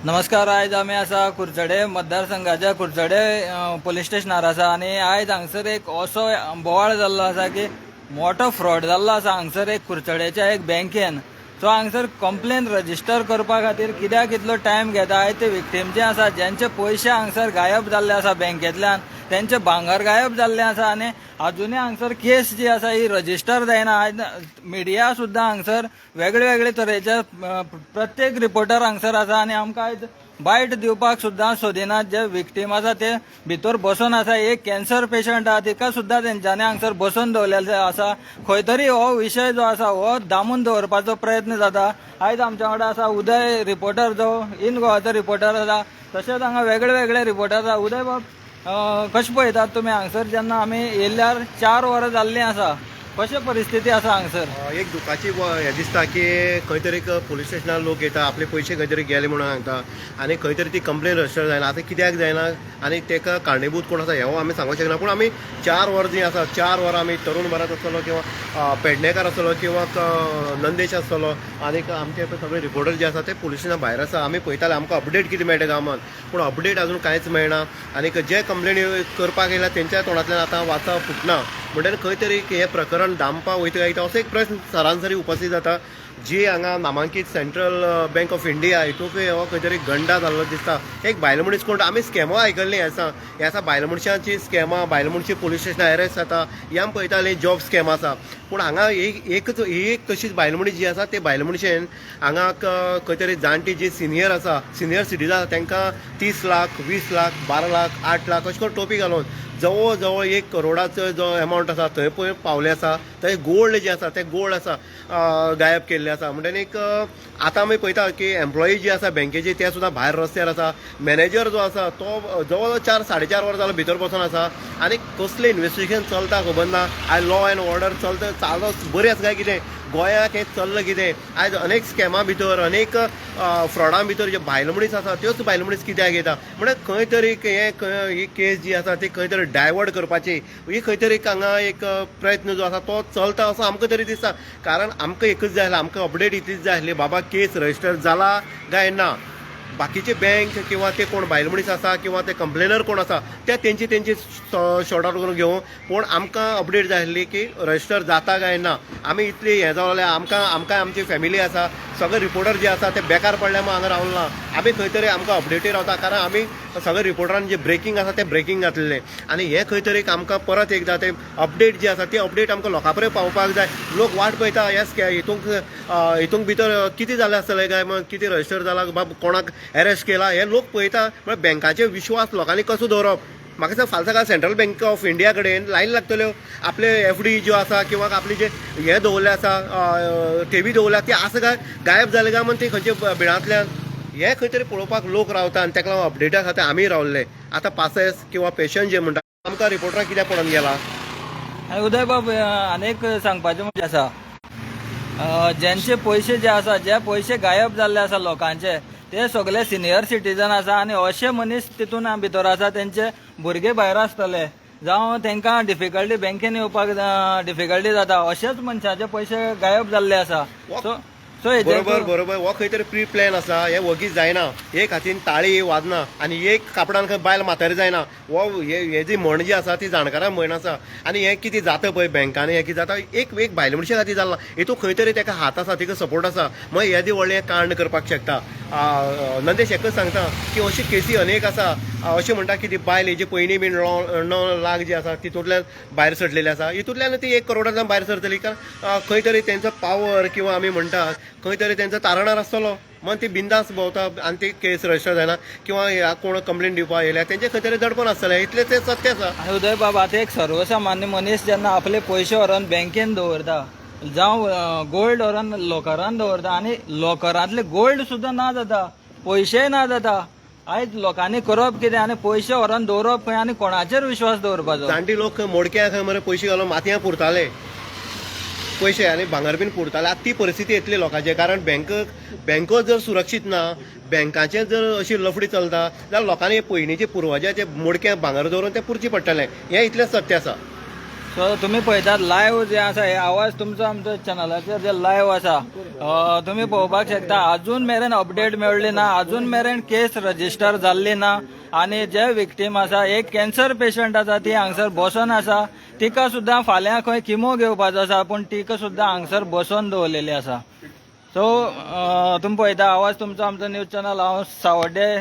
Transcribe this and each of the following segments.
नमस्कार. आयज आमी आसा कुर्चडे मतदारसंघाच्या कुर्चडे पोलीस स्टेशनार आसा आनी आयज हांगसर एक असो बोवाळ जाल्लो आसा की मोठो फ्रॉड जाल्लो आसा हांगसर एक कुर्चडेच्या एक बँकेन. सो हांगसर कंप्लेन रजिस्टर करपा खातीर कित्याक इतलो टायम घेता आयज ते विक्टीम जे आसा ज्यांचे पयशे हांगसर गायब जाल्ले आसा बँकेतल्यान त्यांचे भांगर गायब जाल्ले आसा आनी अजुनूय हांगसर केस जी आसा ही रजिस्टर जायना. आयज मिडिया सुद्दां हांगसर वेगळे वेगळे तरेचे प्रत्येक रिपोर्टर हांगसर आसा आनी आमकां आयज बायट दिवपाक सुद्दां सोदिनात. जे विक्टीम आसा ते भितर बसून आसा. एक कॅन्सर पेशंट आहा तिका सुद्दां तेंच्यांनी हांगसर बसून दवरलेले आसा. खंय तरी हो विशय जो आसा हो दामून दवरपाचो प्रयत्न जाता. आयज आमच्या वांगडा आसा उदय रिपोर्टर जो इन गोवाचो रिपोर्टर आसा, तशेंच हांगा वेगळे वेगळे रिपोर्टर आसा. उदय बाब, कशें पळयतात तुमी हांगसर जेन्ना आमी येयल्यार 4 वरां जाल्लीं आसा, कशें परिस्थिती आसा हांगसर? एक दुखाची हे दिसता की खंय तरी पुलीस स्टेशनार लोक येता, आपले पयशे खंय तरी गेले म्हणून सांगता आनी खंय तरी ती कंप्लेन रजिस्टर जायना. आतां कित्याक जायना आनी ताका कारणीभूत कोण आसा हें आमी सांगूंक शकना. पूण आमी 4 वरां जी आसा, 4 वरां आमी तरुण भारत आसतलो किंवा पेडणेकार आसतलो किंवा नंदेश आसतलो आनी आमचे सगळे रिपोर्टर जे आसा ते पुलीस स्टेशना भायर आसा. आमी पळयताले आमकां अपडेट कितें मेळटा गांवांत, पूण अपडेट आजून कांयच मेळना. आनी जे कंप्लेन करपाक येयला तेंच्या तोंडांतल्यान आतां वाचा फुटना. म्हणटकीर खंय तरी हें प्रकरण दामपा वयता काय असो एक प्रश्न सरासरी उपस्थित जाता. जी हांगा नामांकीत सेंट्रल बँक ऑफ इंडिया हितूंक हो खंय तरी गंडा जाल्लो दिसता. एक बायल मनीस कोण आमी स्कॅमां आयकल्लीं आसा बायल मनशांची स्कॅमां, बायल मनशी पुलीस स्टेशनार अरेस्ट जाता ही आमी पळयतालीं जॉब स्कॅम आसा. पूण हांगा एक तशीच बायल मनीस जी आसा ते बायल मनशेन हांगा खंय तरी जाणटी जी सिनियर सिटीजन आसा तांकां 30 लाख, 20 लाख, 12 लाख, 8 लाख अशें करून टोपी घालून जवळ जवळ 1 करोडाचो जो एमावंट आसा थंय पळय पावले आसा. थंय गोल्ड जे आसा ते गोल्ड आसा गायब केल्ले आसा. म्हणटकीर आतां आमी पळयता की एम्प्लॉई जी आसा बँकेचे ते सुद्दां भायर रस्त्यार आसा. मॅनेजर जो आसा तो जवळ 4-4.5 वरां जालो भितर बसून आसा आनी कसलें इन्वेस्टिगेशन चलता खबर ना. आयज लॉ एंड ऑर्डर चालत बरी आसा काय कितें, गोंयाक हें चल्लां कितें. आयज अनेक स्कॅमां भितर, अनेक फ्रॉडां भितर जे बायल मनीस आसा त्योच बायल मनीस कित्याक येता. म्हणजे खंय तरी ही केस जी आसा ती खंय तरी डायवर्ट करपाची ही खंय तरी हांगा एक प्रयत्न जो आसा तो चलता असो आमकां तरी दिसता. कारण आमकां एकच जाय आसलें, आमकां अपडेट इतलीच जाय आसली बाबा केस रजिस्टर जाला काय ना. बाकीचे बँक किंवा ते कोण बायल मनीस आसा किंवा ते कंप्लेनर कोण आसा ते तेंची शॉर्ट आउट करून घेवं. पूण आमकां अपडेट जाय आसली की रजिस्टर जाता काय ना. आमी इतली हें जालें आमकां आमची फॅमिली आसा, सगळे रिपोर्टर जे आसा ते बेकार पडल्या म्हणून हांगा रावले ना. आमी खंय तरी आमकां अपडेटी रावता कारण आमी सगळे रिपोर्टरान जे ब्रेकींग आसा ते ब्रेकींग घातलेले आनी हे खंय तरी आमकां परत एकदां ते अपडेट जी आसा ती अपडेट आमकां लोकां पर्यंत पावपाक जाय. लोक वाट पळयता ह्या हितूंक भितर कितें जालें आसतलें काय, मग कितें रजिस्टर जाला, बाबा कोणाक अरेस्ट केला हे लोक पळयता. म्हणजे बँकाचे विश्वास लोकांनी कसो दवरप. म्हाका दिसता फाल्यां सकाळ सेंट्रल बँक ऑफ इंडिया कडेन लायन लागतल्यो. आपले एफडी ज्यो आसा किंवा आपली जे हे दवरले आसा ठेवी दवरल्या ती आसा काय गायब जाले काय म्हण ती खंयच्या बिळांतल्यान हे खंय तरी पळोवपाक लोक रावता आनी ताका लागून अपडेटा खातीर आमी रावल्ले. आतां पासेस किंवा पेशंट जे म्हणटा आमकां रिपोर्टराक कित्याक पडून गेला. उदय बाब, अनेक सांगपाचें म्हणजे आसा ज्यांचे पयशे जे आसा, जे पयशे गायब जाल्ले आसा लोकांचे ते सगळे सिनियर सिटीजन आसा आनी अशे मनीस तितून भितर आसा तेंचे भुरगे भायर आसतले जावं तांकां डिफिकल्टी बँकेन येवपाक डिफिकल्टी जाता. अशेच मनशाचे पयशे गायब जाल्ले आसा. सो बरोबर हो खंय तरी प्री प्लॅन आसा. हे वगीच जायना. एक हातीन ताळी वाजना आनी एक कापडान खंय बायल म्हातारी जायना. हे जी म्हण जी आसा ती जाणकारां म्हण आसा. आनी हें कितें जाता पळय बँकांनी हें कितें जाता एक बायल मनशा खातीर जालां हितून खंय तरी ताका हात आसा, तिका सपोर्ट आसा. मग येदी व्हडलें कांड करपाक शकता. नंदेश एकच सांगता की अशी केसी अनेक आसा. अशें म्हणटा की ती बायल हेजी पयलीं बीन 9 लाख जी आसा तितूंतल्यान भायर सरलेली आसा. हितूंतल्यान ती 1 करोडांतल्यान भायर सरतली. कारण खंय तरी तेंचो पावर किंवा आमी म्हणटा खंय तरी तेंचो तारणार आसतलो. मग ती बिंदास भोंवता आनी ती केस रजिस्टर जायना किंवा ह्या कोण कंप्लेन दिवपाक येयल्या तेंचे खंय तरी दडपण आसतलें. इतलें ते सत्य आसा. उदय बाबा, आतां एक सर्वसामान्य मनीस जेन्ना आपले पयशे व्हरून बँकेन दवरता जावं गोल्ड व्हरून लॉकरान दवरता आनी लॉकरांतले गोल्ड सुद्दां ना जाता, पयशेय ना जाता. आयज लोकांनी करप कितें आनी पयशे व्हरून दवरप खंय आनी कोणाचेर विश्वास दवरपाचो. जाणटी लोक मोडक्या खंय मरे पयशे घालून मातयां पुरताले पयशे आनी भांगर बीन पुरताले. आतां ती परिस्थिती येतली लोकांची. कारण बँको जर सुरक्षीत ना, बँकांचे जर अशी लफडी चलता जाल्यार लोकांनी पयलींचे पुर्वजाचे मोडक्या भांगर दवरून ते पुरची पडटलें. हें इतलें सत्य आसा. सो तुम्ही पळयतात लायव्ह जे आसा हे आवाज तुमचो आमच्या चॅनलाचेर जे लायव्ह आसा तुम्ही पळोवपाक शकता अजून मेरेन अपडेट मेळ्ळी ना, अजून मेरेन केस रजिस्टर जाल्ली ना आणि जे विक्टीम आसा एक कॅन्सर पेशंट आसा ती हांगसर बसून आसा, तिका सुद्दां फाल्यां खंय किमो घेवपाचो आसा पूण तिका सुद्दां हांगसर बसोवन दवरलेली आसा. सो तुम्ही पळयता आवाज तुमचो आमचो न्यूज चॅनल हांव सावड्डे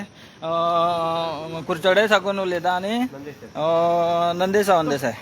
कुरचडे साकून उलयता आणि नंदेश सावंत देसाय.